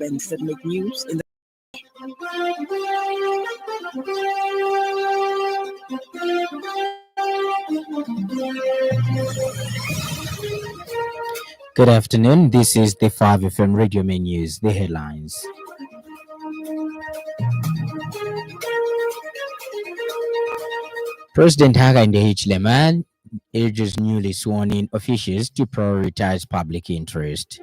events that make news in the Good afternoon. This is the 5FM Radio Main News. The headlines. President Hakainde Hichilema urges newly sworn-in officials to prioritize public interest.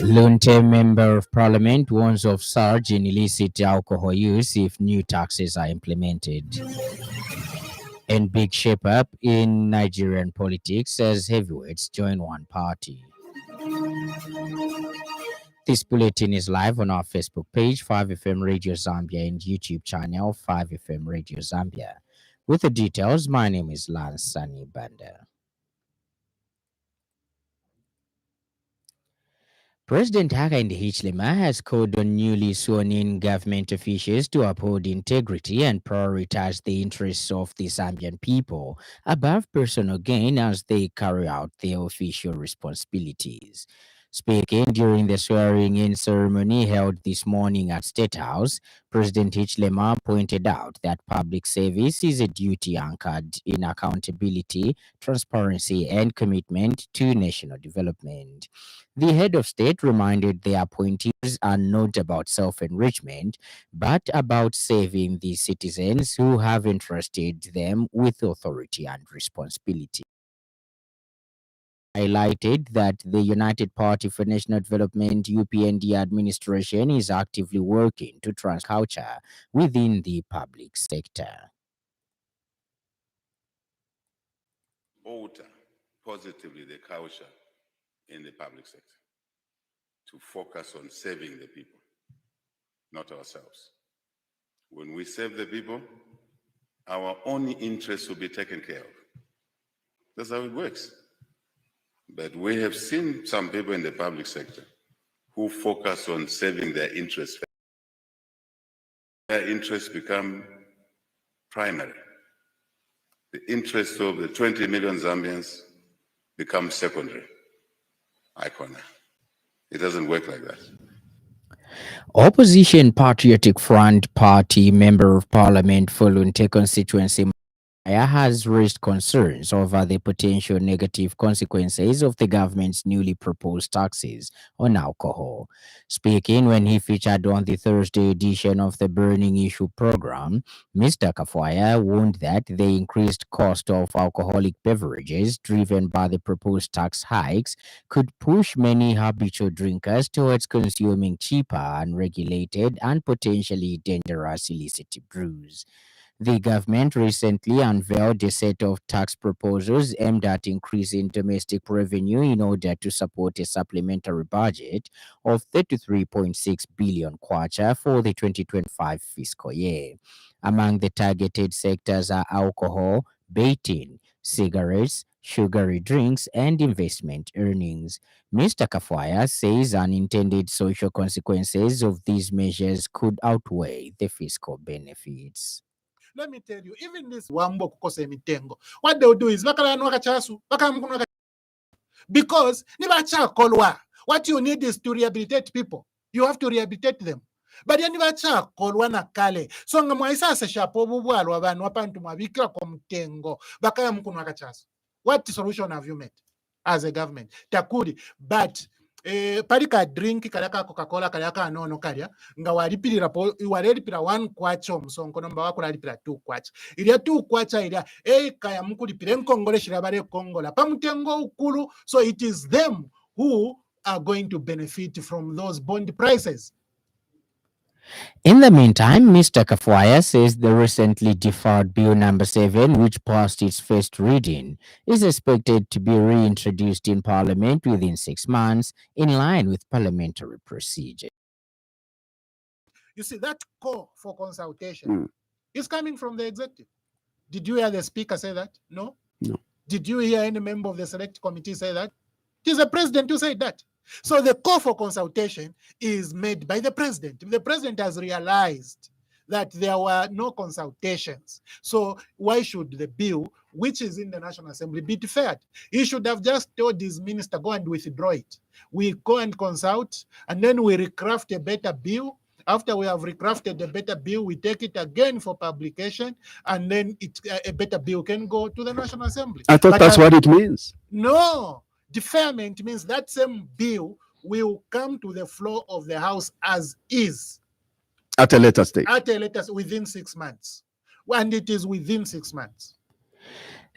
Lunte Member of Parliament warns of surge in illicit alcohol use if new taxes are implemented. And big shape-up in Nigerian politics as heavyweights join one party. This bulletin is live on our Facebook page, 5FM Radio Zambia, and YouTube channel, 5FM Radio Zambia. With the details, my name is Lance Sannie, Banda. President Hakainde Hichilema has called on newly sworn-in government officials to uphold integrity and prioritize the interests of the Zambian people above personal gain as they carry out their official responsibilities. Speaking during the swearing-in ceremony held this morning at State House, President Hichilema pointed out that public service is a duty anchored in accountability, transparency, and commitment to national development. The head of state reminded the appointees are not about self-enrichment, but about serving the citizens who have entrusted them with authority and responsibility. Highlighted that the United Party for National Development UPND administration is actively working to transform culture within the public sector. Alter positively the culture in the public sector to focus on serving the people, not ourselves. When we serve the people, our own interests will be taken care of. That's how it works. But we have seen some people in the public sector who focus on serving their interests. Their interests become primary. The interests of the 20 million Zambians become secondary. It doesn't work like that. Opposition Patriotic Front Party Member of Parliament for Lunte constituency has raised concerns over the potential negative consequences of the government's newly proposed taxes on alcohol. Speaking when he featured on the Thursday edition of the Burning Issue program, Mr. Kafwaya warned that the increased cost of alcoholic beverages driven by the proposed tax hikes could push many habitual drinkers towards consuming cheaper, unregulated, and potentially dangerous illicit brews. The government recently unveiled a set of tax proposals aimed at increasing domestic revenue in order to support a supplementary budget of 33.6 billion kwacha for the 2025 fiscal year. Among the targeted sectors are alcohol, baiting, cigarettes, sugary drinks, and investment earnings. Mr. Kafwaya says unintended social consequences of these measures could outweigh the fiscal benefits. Let me tell you, even this wambo kukose mitengo, what they'll do is because what you need is to rehabilitate people. You have to rehabilitate them. But kolwa na kale. So ngamwaisa se shapo bubwalo abantu wapantu mabikira kwa mtengo bakaya mkunwa kachasu. What solution have you made as a government? Takuri, but parika drink kalaka Coca-Cola kalaka nono kalya nga walipirira po walipira 1 kwacha omusonko nomba wakulipira 2 kwacha ilya 2 kwacha ilya kaya mukulipira enkongole shirabale kongola pamutengo ukulu, so it is them who are going to benefit from those bond prices. In the meantime, Mr. Kafwaya says the recently deferred Bill number 7, which passed its first reading, is expected to be reintroduced in Parliament within 6 months, in line with parliamentary procedure. You see, that call for consultation is coming from the executive. Did you hear the speaker say that? No? No. Did you hear any member of the select committee say that? It is the president who said that. So the call for consultation is made by the president. The president has realized that there were no consultations. So why should the bill which is in the National Assembly, be deferred. He should have just told his minister, go and withdraw it. We go and consult, and then we recraft a better bill. After we have recrafted a better bill, we take it again for publication, and then a better bill can go to the National Assembly. I thought that's what it means. No, deferment means that same bill will come to the floor of the House as is. At a later stage. At a later, within 6 months. And it is within 6 months.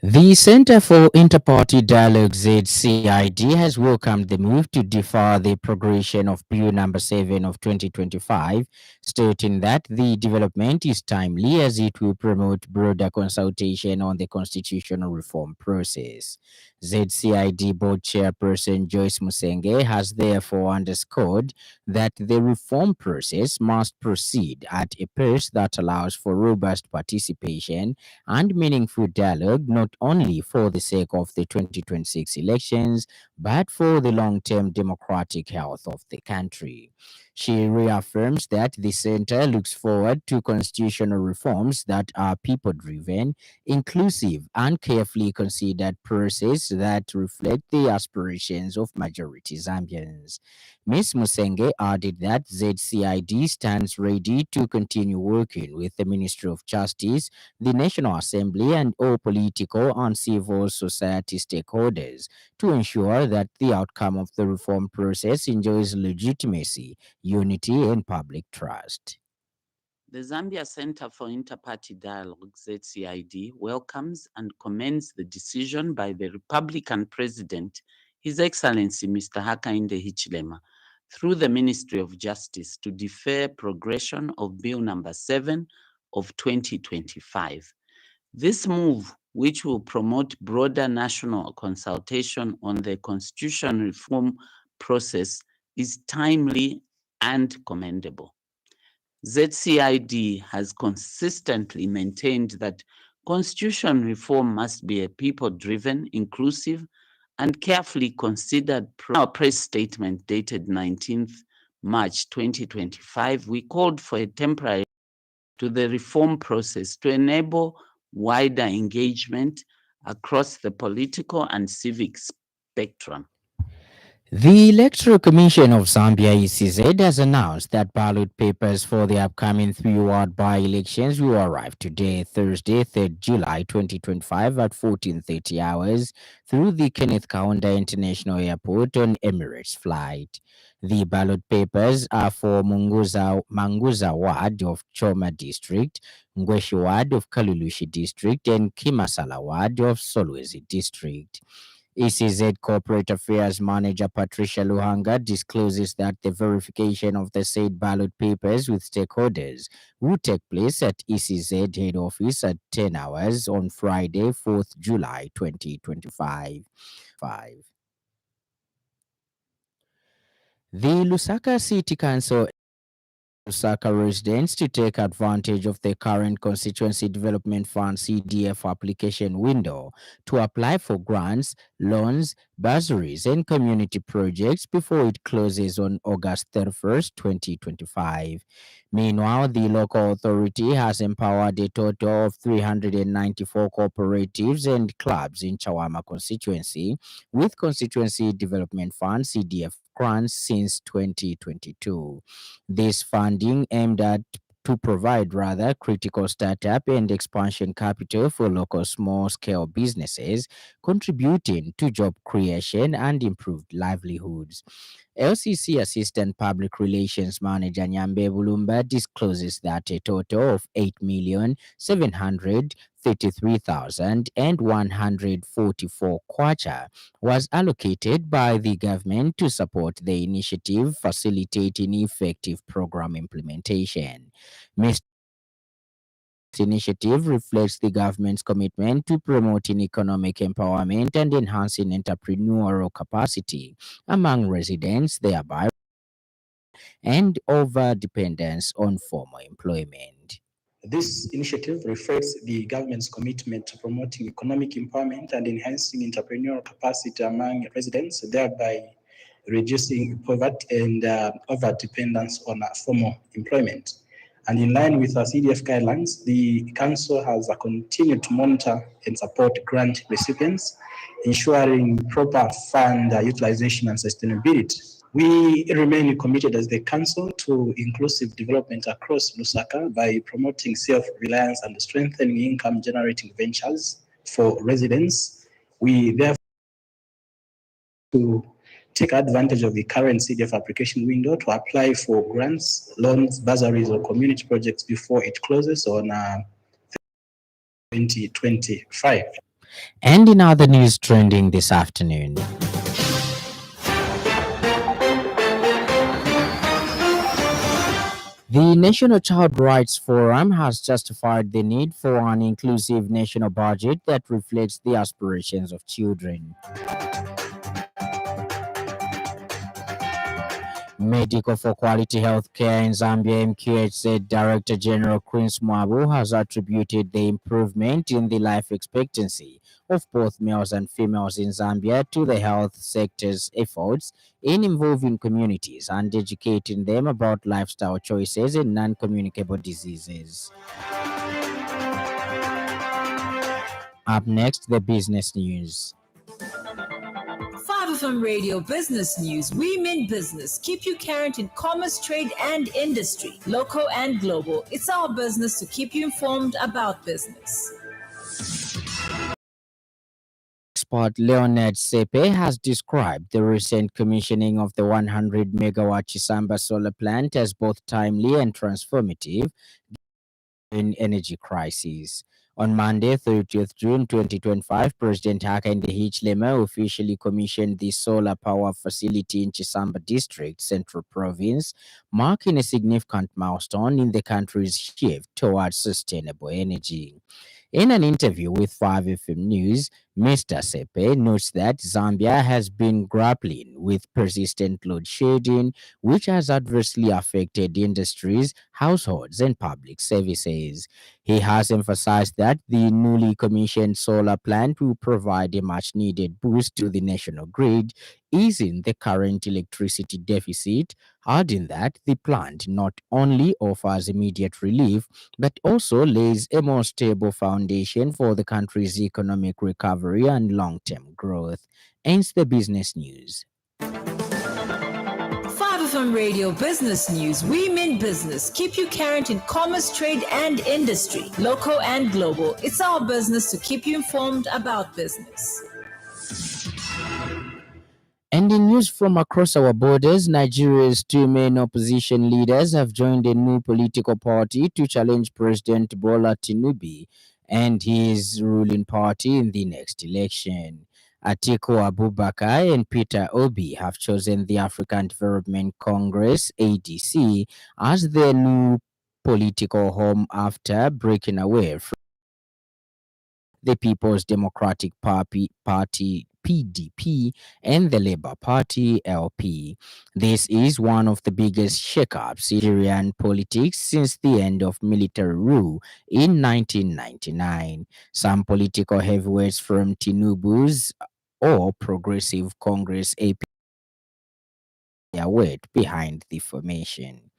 The Center for Interparty Dialogue ZCID has welcomed the move to defer the progression of Bill number 7 of 2025, stating that the development is timely as it will promote broader consultation on the constitutional reform process. ZCID board chairperson Joyce Musenge has therefore underscored that the reform process must proceed at a pace that allows for robust participation and meaningful dialogue, not only for the sake of the 2026 elections, but for the long-term democratic health of the country. She reaffirms that the center looks forward to constitutional reforms that are people-driven, inclusive, and carefully considered processes that reflect the aspirations of majority Zambians. Ms. Musenge added that ZCID stands ready to continue working with the Ministry of Justice, the National Assembly, and all political and civil society stakeholders to ensure that the outcome of the reform process enjoys legitimacy, unity, and public trust. The Zambia Center for Interparty Dialogue, ZCID, welcomes and commends the decision by the Republican President, His Excellency Mr. Hakainde Hichilema, through the Ministry of Justice to defer progression of Bill number 7 of 2025. This move, which will promote broader national consultation on the constitution reform process, is timely and commendable. ZCID has consistently maintained that constitution reform must be a people-driven, inclusive, and carefully considered. Our press statement dated 19th March 2025, we called for a temporary to the reform process to enable wider engagement across the political and civic spectrum. The Electoral Commission of Zambia ECZ has announced that ballot papers for the upcoming 3-ward by-elections will arrive today, Thursday, 3rd July 2025 at 14:30 hours through the Kenneth Kaunda International Airport on Emirates flight. The ballot papers are for Manguza Ward of Choma District, Ngweshi Ward of Kalulushi District, and Kimasala Ward of Solwezi District. ECZ Corporate Affairs Manager Patricia Luhanga discloses that the verification of the said ballot papers with stakeholders will take place at ECZ head office at 10 hours on Friday, 4th July 2025. The Lusaka City Council Lusaka residents to take advantage of the current Constituency Development Fund CDF application window to apply for grants, loans, bursaries, and community projects before it closes on August 31st, 2025. Meanwhile, the local authority has empowered a total of 394 cooperatives and clubs in Chawama constituency with Constituency Development Fund CDF grants since 2022. This funding aimed at to provide rather critical startup and expansion capital for local small-scale businesses, contributing to job creation and improved livelihoods. LCC Assistant Public Relations Manager Nyambe Bulumba discloses that a total of 8,733,144 kwacha was allocated by the government to support the initiative, facilitating effective program implementation. Mr. Initiative reflects the government's commitment to promoting economic empowerment and enhancing entrepreneurial capacity among residents, thereby and over dependence on formal employment. This initiative reflects the government's commitment to promoting economic empowerment and enhancing entrepreneurial capacity among residents, thereby reducing poverty and over dependence on formal employment. And in line with our CDF guidelines, the Council has continued to monitor and support grant recipients, ensuring proper fund utilization and sustainability. We remain committed as the Council to inclusive development across Lusaka by promoting self-reliance and strengthening income-generating ventures for residents. We therefore to take advantage of the current CDF application window to apply for grants, loans, bursaries, or community projects before it closes on 2025. And in other news trending this afternoon, the National Child Rights Forum has justified the need for an inclusive national budget that reflects the aspirations of children. Medical for Quality Healthcare in Zambia MQHZ Director General Quince Mwabu has attributed the improvement in the life expectancy of both males and females in Zambia to the health sector's efforts in involving communities and educating them about lifestyle choices and non-communicable diseases. Up next, the business news. 5FM Radio Business News. We mean business. Keep you current in commerce, trade, and industry, local and global. It's our business to keep you informed about business. Expert Leonard Sepe has described the recent commissioning of the 100 megawatt Chisamba solar plant as both timely and transformative in energy crisis. On Monday, 30th June 2025, President Hakainde Hichilema officially commissioned the solar power facility in Chisamba District, Central Province, marking a significant milestone in the country's shift towards sustainable energy. In an interview with 5FM News, Mr. Sepe notes that Zambia has been grappling with persistent load shedding, which has adversely affected industries, households, and public services. He has emphasized that the newly commissioned solar plant will provide a much-needed boost to the national grid, easing the current electricity deficit, adding that the plant not only offers immediate relief, but also lays a more stable foundation for the country's economic recovery and long-term growth. Ends the business news. 5FM Radio Business News. We mean business. Keep you current in commerce, trade, and industry, local and global. It's our business to keep you informed about business. And in news from across our borders, Nigeria's two main opposition leaders have joined a new political party to challenge President Bola Tinubu and his ruling party in the next election. Atiku Abubakar and Peter Obi have chosen the African Development Congress, ADC, as their new political home after breaking away from the People's Democratic Party PDP and the Labour Party LP. This is one of the biggest shakeups in Nigerian politics since the end of military rule in 1999. Some political heavyweights from Tinubu's or Progressive Congress AP their weight behind the formation.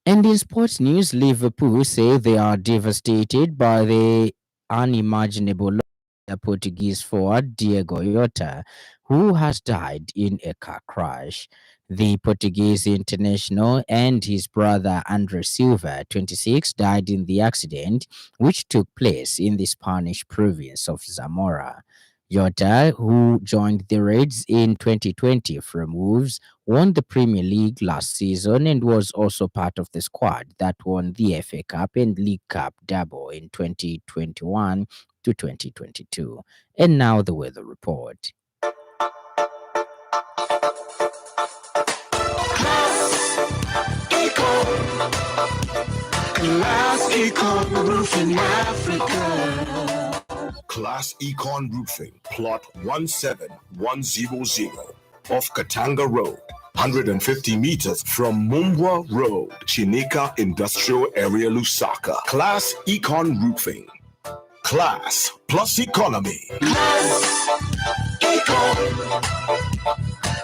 And in sports news, Liverpool say they are devastated by the unimaginable loss of Portuguese forward Diego Jota, who has died in a car crash. The Portuguese international and his brother Andre Silva, 26, died in the accident, which took place in the Spanish province of Zamora. Jota, who joined the Reds in 2020 from Wolves, won the Premier League last season and was also part of the squad that won the FA Cup and League Cup double in 2021 to 2022. And now the weather report. Class Econ Roofing Africa. Class Econ Roofing, plot 17100 off Katanga Road, 150 meters from Mumbwa Road, Chinika Industrial Area, Lusaka. Class Econ Roofing. Class plus economy. Class Econ.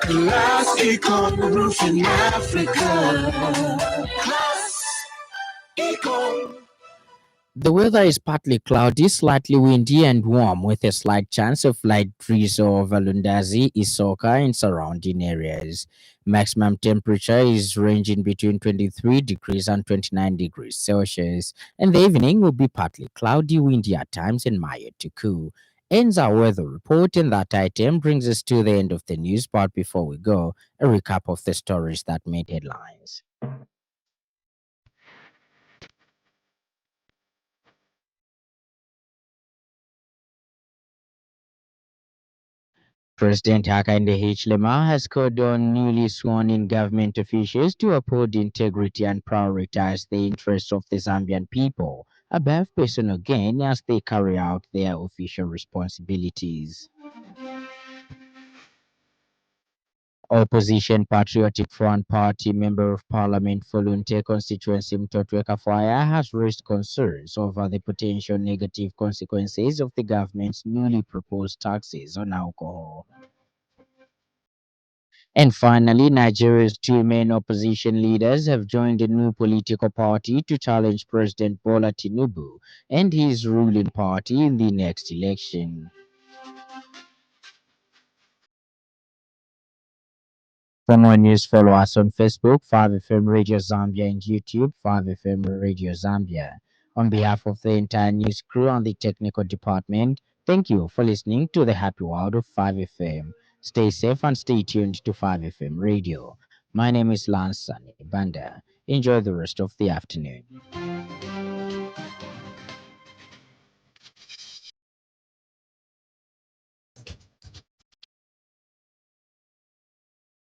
Class Econ Roofing Africa. Class The weather is partly cloudy, slightly windy and warm, with a slight chance of light drizzle over Lundazi, Isoka, and surrounding areas. Maximum temperature is ranging between 23 degrees and 29 degrees Celsius, and the evening will be partly cloudy, windy at times, and mild to cool. Ends our weather report, and that item brings us to the end of the news part. Before we go, a recap of the stories that made headlines. President Hakainde Hichilema has called on newly sworn-in government officials to uphold integrity and prioritize the interests of the Zambian people above personal gain as they carry out their official responsibilities. Opposition Patriotic Front Party Member of Parliament for Lunte constituency Mtotwe Kafwaya has raised concerns over the potential negative consequences of the government's newly proposed taxes on alcohol. And finally, Nigeria's two main opposition leaders have joined a new political party to challenge President Bola Tinubu and his ruling party in the next election. For more news, follow us on Facebook, 5FM Radio Zambia, and YouTube, 5FM Radio Zambia. On behalf of the entire news crew and the technical department, thank you for listening to the happy world of 5FM. Stay safe and stay tuned to 5FM Radio. My name is Lance Sannie, Banda. Enjoy the rest of the afternoon.